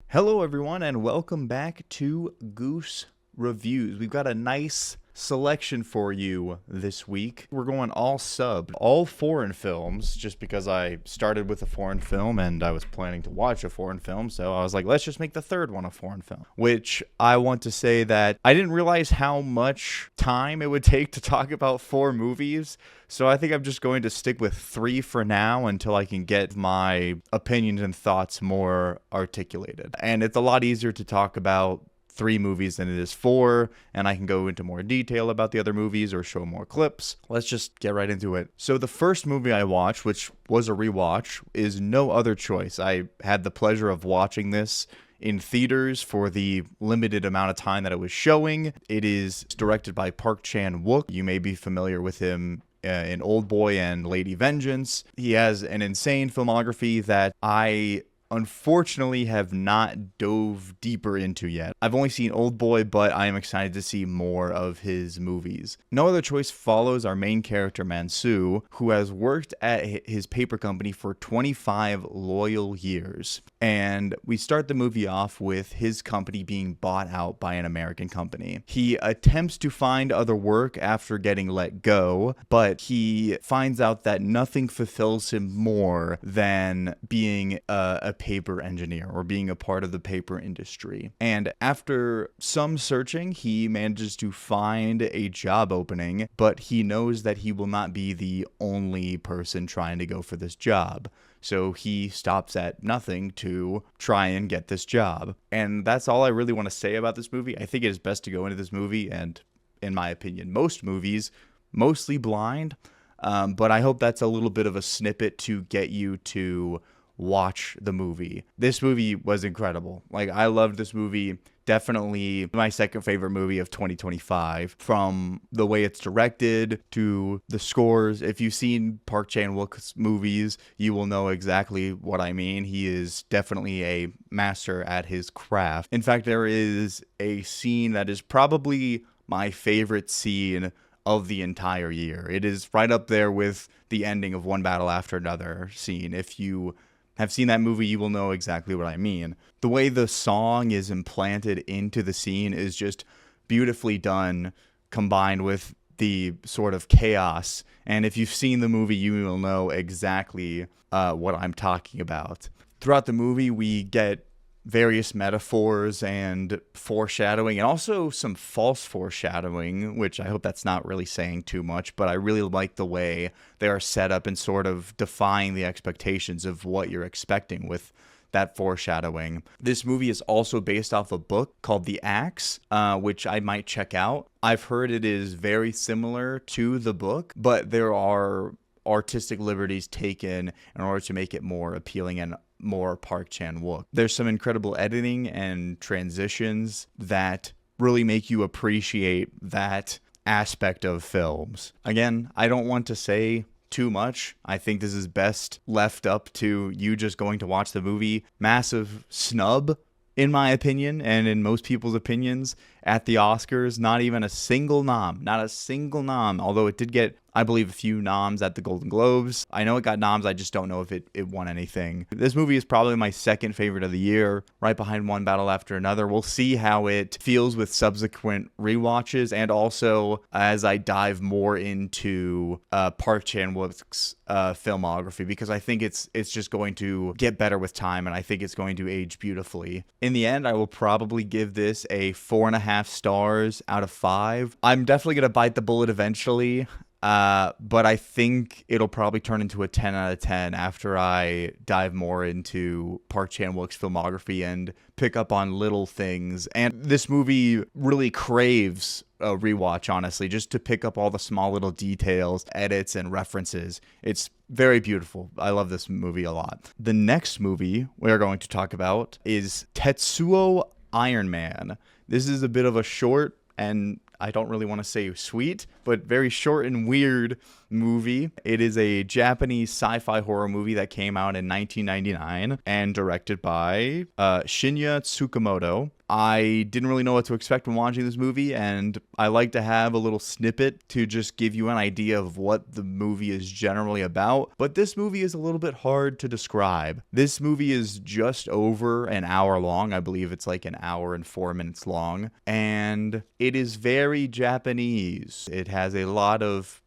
Hello everyone and welcome back to Goose Reviews. We've got a nice selection for you this week. We're going all sub, all foreign films, just because I started with a foreign film and I was planning to watch a foreign film, so I was like, let's just make the third one a foreign film. Which I want to say that I didn't realize how much time it would take to talk about 4 movies, so I think I'm just going to stick with 3 for now until I can get my opinions and thoughts more articulated. And it's a lot easier to talk about 3 movies than it is 4, and I can go into more detail about the other movies or show more clips. Let's just get right into it. So the first movie I watched, which was a rewatch, is No Other Choice. I had the pleasure of watching this in theaters for the limited amount of time that it was showing. It is directed by Park Chan-wook. You may be familiar with him in Oldboy and Lady Vengeance. He has an insane filmography that I unfortunately have not dove deeper into yet. I've only seen Oldboy, but I am excited to see more of his movies. No Other Choice follows our main character Mansu, who has worked at his paper company for 25 loyal years. And we start the movie off with his company being bought out by an American company. He attempts to find other work after getting let go, but he finds out that nothing fulfills him more than being a paper engineer or being a part of the paper industry. And after some searching, he manages to find a job opening, but he knows that he will not be the only person trying to go for this job. So he stops at nothing to try and get this job. And that's all I really want to say about this movie. I think it is best to go into this movie, and in my opinion, most movies, mostly blind. But I hope that's a little bit of a snippet to get you to watch the movie. This movie was incredible. Like, I loved this movie. Definitely my second favorite movie of 2025, from the way it's directed to the scores. If you've seen Park Chan-wook's movies, you will know exactly what I mean. He is definitely a master at his craft. In fact, there is a scene that is probably my favorite scene of the entire year. It is right up there with the ending of One Battle After Another scene. If you have seen that movie, you will know exactly what I mean. The way the song is implanted into the scene is just beautifully done, combined with the sort of chaos. And if you've seen the movie, you will know exactly what I'm talking about. Throughout the movie, we get various metaphors and foreshadowing, and also some false foreshadowing, which I hope that's not really saying too much, but I really like the way they are set up and sort of defying the expectations of what you're expecting with that foreshadowing. This movie is also based off a book called The Axe, which I might check out. I've heard it is very similar to the book, but there are artistic liberties taken in order to make it more appealing and more Park Chan-wook. There's some incredible editing and transitions that really make you appreciate that aspect of films. Again, I don't want to say too much. I think this is best left up to you just going to watch the movie. Massive snub, in my opinion, and in most people's opinions, at the Oscars. Not even a single nom. Not a single nom. Although it did get, I believe, a few noms at the Golden Globes. I know it got noms, I just don't know if it won anything. This movie is probably my second favorite of the year, right behind One Battle After Another. We'll see how it feels with subsequent rewatches, and also as I dive more into Park Chan-wook's filmography, because I think it's just going to get better with time, and I think it's going to age beautifully. In the end, I will probably give this a 4.5 stars out of 5. I'm definitely going to bite the bullet eventually. But I think it'll probably turn into a 10 out of 10 after I dive more into Park Chan-wook's filmography and pick up on little things. And this movie really craves a rewatch, honestly, just to pick up all the small little details, edits, and references. It's very beautiful. I love this movie a lot. The next movie we're going to talk about is Tetsuo Iron Man. This is a bit of a short, and I don't really want to say sweet, but very short and weird movie. It is a Japanese sci-fi horror movie that came out in 1999 and directed by Shinya Tsukamoto. I didn't really know what to expect when watching this movie, and I like to have a little snippet to just give you an idea of what the movie is generally about, but this movie is a little bit hard to describe. This movie is just over an hour long. I believe it's like an hour and 4 minutes long, and it is very Japanese. It has a lot of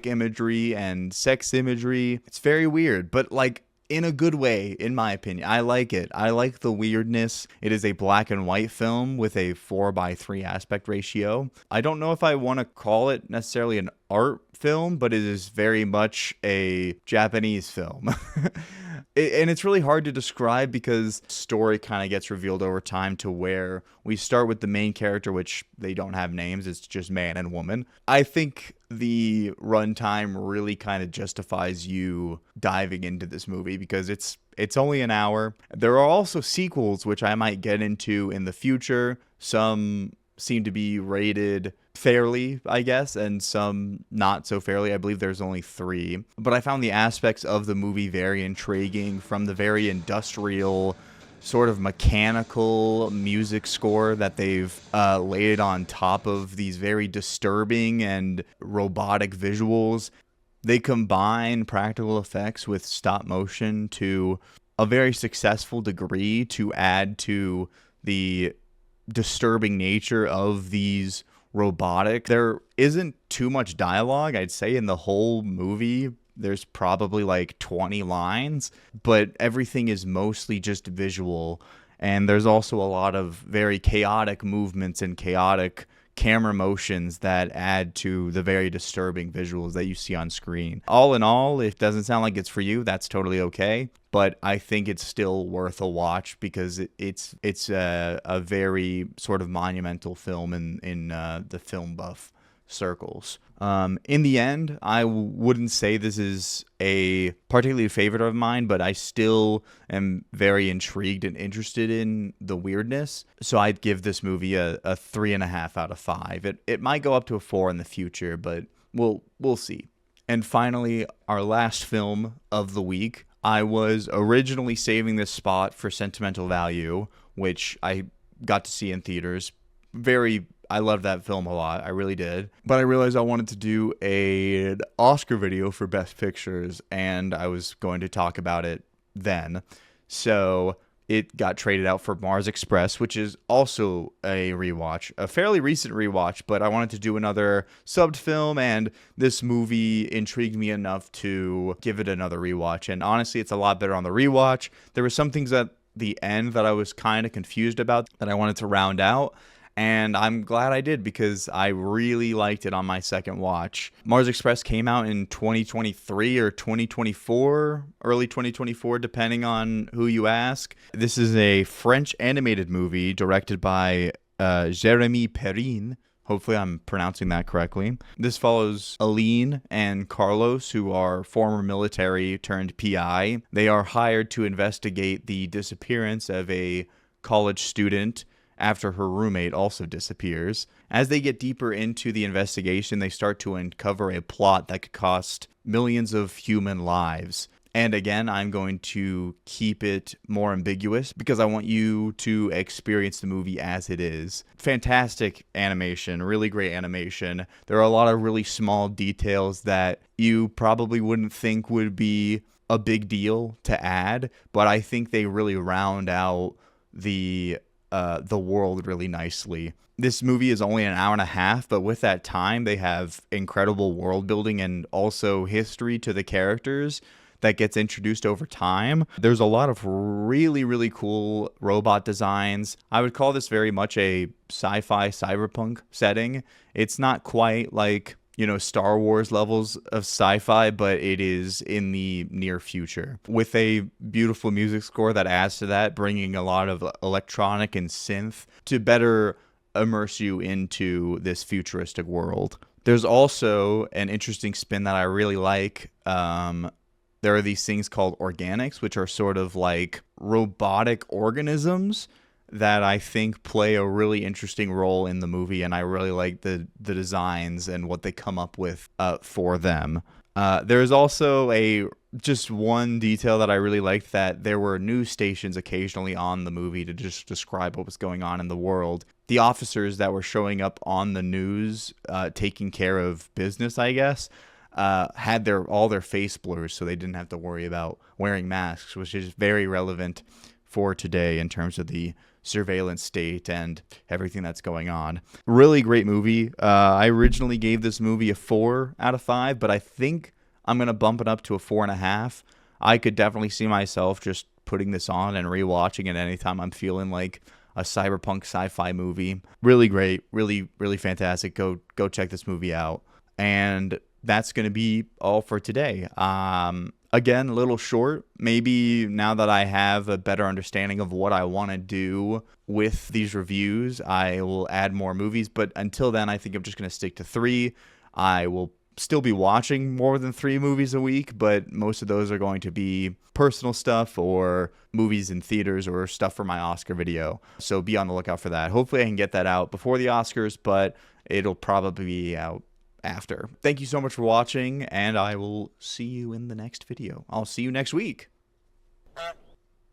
imagery and sex imagery. It's very weird, but like in a good way, in my opinion. I like it. I like the weirdness. It is a black and white film with a 4:3 aspect ratio. I don't know if I want to call it necessarily an art film, but it is very much a Japanese film. And it's really hard to describe because story kind of gets revealed over time to where we start with the main character, which they don't have names. It's just man and woman. I think the runtime really kind of justifies you diving into this movie because it's only an hour. There are also sequels, which I might get into in the future. Some seem to be rated fairly, I guess, and some not so fairly. I believe there's only 3. But I found the aspects of the movie very intriguing, from the very industrial, sort of mechanical music score that they've laid on top of these very disturbing and robotic visuals. They combine practical effects with stop motion to a very successful degree to add to the disturbing nature of these robotic. There isn't too much dialogue, I'd say, in the whole movie. There's probably like 20 lines, but everything is mostly just visual. And there's also a lot of very chaotic movements and chaotic camera motions that add to the very disturbing visuals that you see on screen. All in all, if it doesn't sound like it's for you, that's totally okay. But I think it's still worth a watch because it's a very sort of monumental film in the film buff circles. In the end, I wouldn't say this is a particularly favorite of mine, but I still am very intrigued and interested in the weirdness. So I'd give this movie a 3.5 out of 5. It might go up to a 4 in the future, but we'll see. And finally, our last film of the week. I was originally saving this spot for Sentimental Value, which I got to see in theaters. I loved that film a lot. I really did. But I realized I wanted to do an Oscar video for Best Pictures, and I was going to talk about it then. So it got traded out for Mars Express, which is also a rewatch, a fairly recent rewatch, but I wanted to do another subbed film, and this movie intrigued me enough to give it another rewatch. And honestly, it's a lot better on the rewatch. There were some things at the end that I was kind of confused about that I wanted to round out. And I'm glad I did because I really liked it on my second watch. Mars Express came out in 2023 or 2024, early 2024, depending on who you ask. This is a French animated movie directed by Jérémy Perrin. Hopefully I'm pronouncing that correctly. This follows Aline and Carlos, who are former military turned PI. They are hired to investigate the disappearance of a college student after her roommate also disappears. As they get deeper into the investigation, they start to uncover a plot that could cost millions of human lives. And again, I'm going to keep it more ambiguous because I want you to experience the movie as it is. Fantastic animation, really great animation. There are a lot of really small details that you probably wouldn't think would be a big deal to add, but I think they really round out the world really nicely. This movie is only an hour and a half, but with that time, they have incredible world building and also history to the characters that gets introduced over time. There's a lot of really, really cool robot designs. I would call this very much a sci-fi cyberpunk setting. It's not quite like, Star Wars levels of sci-fi, but it is in the near future with a beautiful music score that adds to that, bringing a lot of electronic and synth to better immerse you into this futuristic world. There's also an interesting spin that I really like. There are these things called organics, which are sort of like robotic organisms that I think play a really interesting role in the movie, and I really like the designs and what they come up with for them. There's also just one detail that I really liked, that there were news stations occasionally on the movie to just describe what was going on in the world. The officers that were showing up on the news, taking care of business, I guess, had all their face blurs, so they didn't have to worry about wearing masks, which is very relevant for today in terms of the surveillance state and everything that's going on. Really great movie. I originally gave this movie a 4 out of 5, but I think I'm going to bump it up to a 4.5. I could definitely see myself just putting this on and rewatching it anytime I'm feeling like a cyberpunk sci-fi movie. Really great. Really, really fantastic. Go check this movie out. And that's going to be all for today. Again, a little short. Maybe now that I have a better understanding of what I want to do with these reviews, I will add more movies. But until then, I think I'm just going to stick to 3. I will still be watching more than 3 movies a week, but most of those are going to be personal stuff or movies in theaters or stuff for my Oscar video. So be on the lookout for that. Hopefully I can get that out before the Oscars, but it'll probably be out after. Thank you so much for watching, and I will see you in the next video. I'll see you next week.